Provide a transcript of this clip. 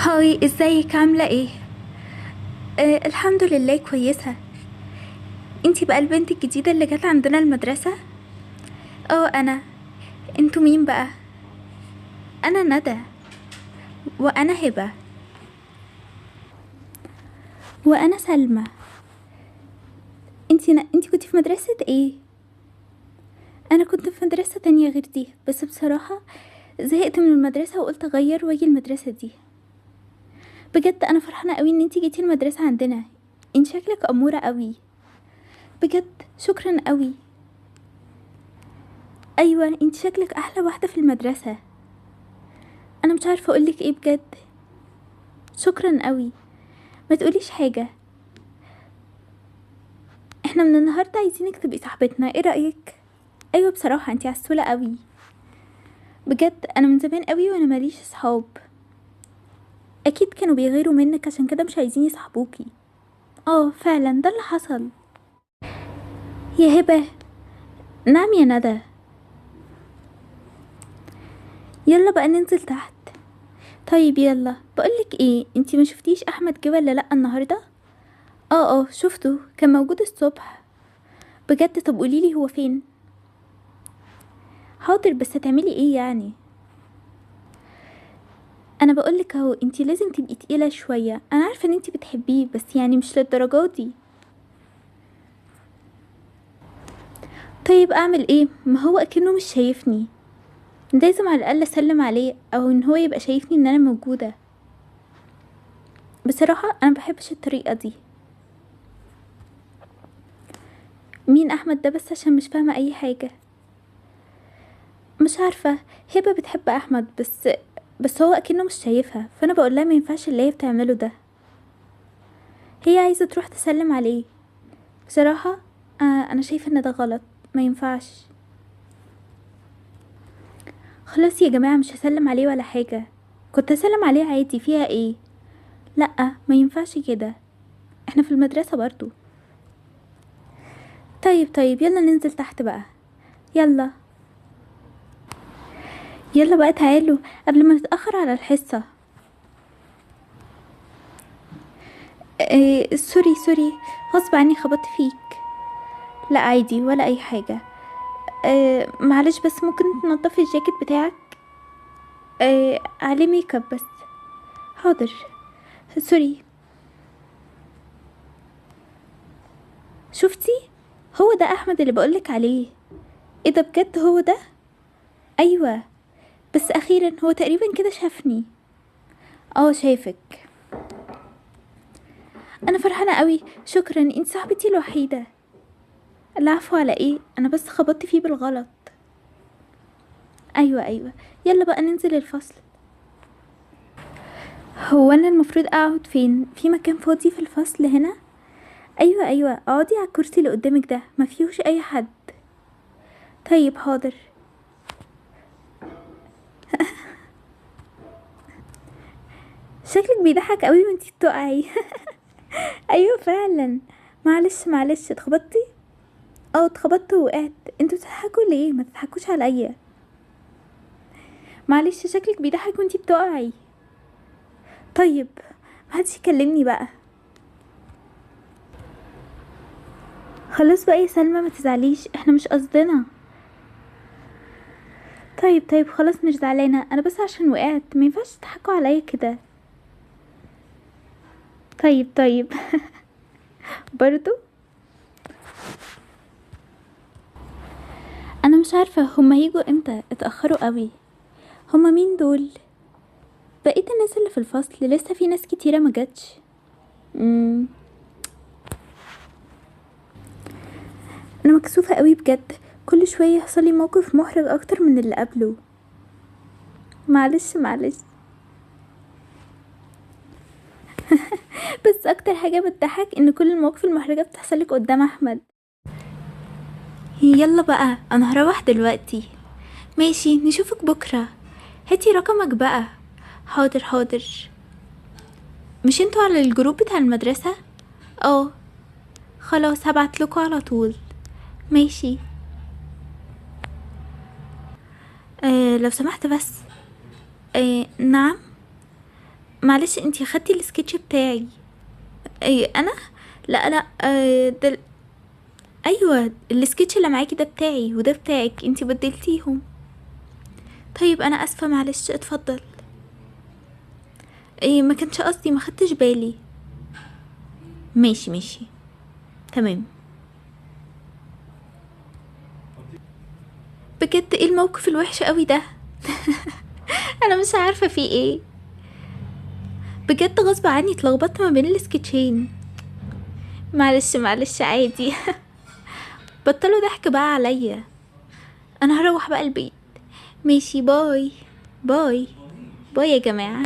هاي، ازيك؟ عاملة ايه؟ الحمد لله كويسة. انتي بقى البنت الجديدة اللي جت عندنا المدرسة؟ انا. انتوا مين بقى؟ انا ندى. وانا هبة. وانا سلمى. انتي كنتي في مدرسة ايه؟ انا كنت في مدرسة تانية غير دي، بس بصراحة زهقت من المدرسة وقلت اغير واجي المدرسة دي. بجد انا فرحانة قوي ان انتي جيتي المدرسة عندنا. انت شكلك امورة قوي. بجد شكرا قوي. ايوه، انت شكلك احلى واحدة في المدرسة. انا مش عارفة اقولك ايه بجد. شكرا قوي. ما تقوليش حاجة. احنا من النهاردة عايزينك تبقي صاحبتنا، ايه رأيك؟ ايوه بصراحة انتي عسولة قوي. بجد انا من زمان قوي وانا ماليش صحاب. اكيد كانوا بيغيروا منك عشان كده مش عايزين يصاحبوكي. اه فعلا ده اللي حصل. يا هبة. نعم يا ندى. يلا بقى ننزل تحت. طيب يلا، بقولك ايه، انتي ما شفتيش احمد جه ولا لا النهارده؟ اه شفته، كان موجود الصبح. بجد؟ طب قوليلي هو فين. حاضر، بس هتعملي ايه يعني؟ انا بقولك اهو، انتي لازم تبقي تقيلة شوية، انا عارفة ان انتي بتحبيه بس يعني مش للدرجة دي. طيب اعمل ايه؟ ما هو اكنه مش شايفني. لازم على الاقل اسلم عليه او ان هو يبقى شايفني ان انا موجودة. بصراحة انا مبحبش الطريقة دي. مين احمد ده بس؟ عشان مش فاهمة اي حاجة. مش عارفة. هبة بتحب احمد بس هو اكنه مش شايفها، فانا بقولها ما ينفعش اللي هي بتعمله ده. هي عايزة تروح تسلم عليه. بصراحة انا شايفة ان ده غلط. ما ينفعش. خلاص يا جماعة، مش هسلم عليه ولا حاجة. كنت هسلم عليه عادي، فيها ايه؟ لأ، ما ينفعش كده. احنا في المدرسة برضو. طيب يلا ننزل تحت بقى. يلا. يلا بقى تعالوا قبل ما نتأخر على الحصة. سوري. غصب عني خبطت فيك. لا عادي ولا اي حاجة. معلش، بس ممكن تنضفي الجاكيت بتاعك؟ عليه ميك اب بس. حاضر. سوري. شفتي؟ هو ده احمد اللي بقولك عليه. ايه ده بجد؟ هو ده. ايوه. بس اخيرا هو تقريبا كده شافني. شايفك. انا فرحانه قوي، شكرا، انت صاحبتي الوحيده. العفو، على ايه؟ انا بس خبطت فيه بالغلط. ايوه. يلا بقى ننزل الفصل. هو انا المفروض اقعد فين؟ في مكان فاضي في الفصل هنا؟ ايوه، اقعدي على الكرسي اللي قدامك ده، ما فيهوش اي حد. طيب حاضر. شكلك بيضحك قوي وانتي بتقعي. ايوه فعلا. معلش اتخبطتي. اتخبطت ووقعت. انتوا بتضحكوا ليه؟ ما تضحكوش عليا. معلش، شكلك بيضحك وانتي بتقعي. طيب، محدش يكلمني بقى. خلاص بقى يا سلمى، ما تزعليش، احنا مش قصدنا. طيب خلاص، مش زعلانه انا، بس عشان وقعت، ما ينفعش تضحكوا عليا كده. طيب. برضو. انا مش عارفه هما هيجوا امتى، اتاخروا قوي. هما مين دول؟ بقيت الناس اللي في الفصل لسه في ناس كتيره ما جاتش. مم. انا مكسوفه قوي بجد. كل شويه يحصل لي موقف محرج اكتر من اللي قبله. معلش. بس اكتر حاجه بتضحك ان كل المواقف المحرجه بتحصلك قدام احمد. يلا بقى، انا هروح دلوقتي. ماشي، نشوفك بكره. هاتي رقمك بقى. حاضر. مش انتوا على الجروب بتاع المدرسه؟ اه. خلاص هبعتلكوا على طول. ماشي. لو سمحت بس. نعم. معلش انتي خدتي السكتش بتاعي. اي انا؟ لا لا، ايوه السكتش اللي معاكي ده بتاعي وده بتاعك، انتي بدلتيهم. طيب انا اسفه، معلش اتفضل. ايه ما كانش قصدي، ما خدتش بالي. ماشي ماشي، تمام. بجد ايه الموقف الوحش قوي ده؟ انا مش عارفه في ايه، بجد غصب عني اتلخبطت ما بين السكتشين. معلش معلش عادي. بطلوا ضحك بقى عليا، انا هروح بقى البيت. ماشي، باي. باي باي يا جماعه.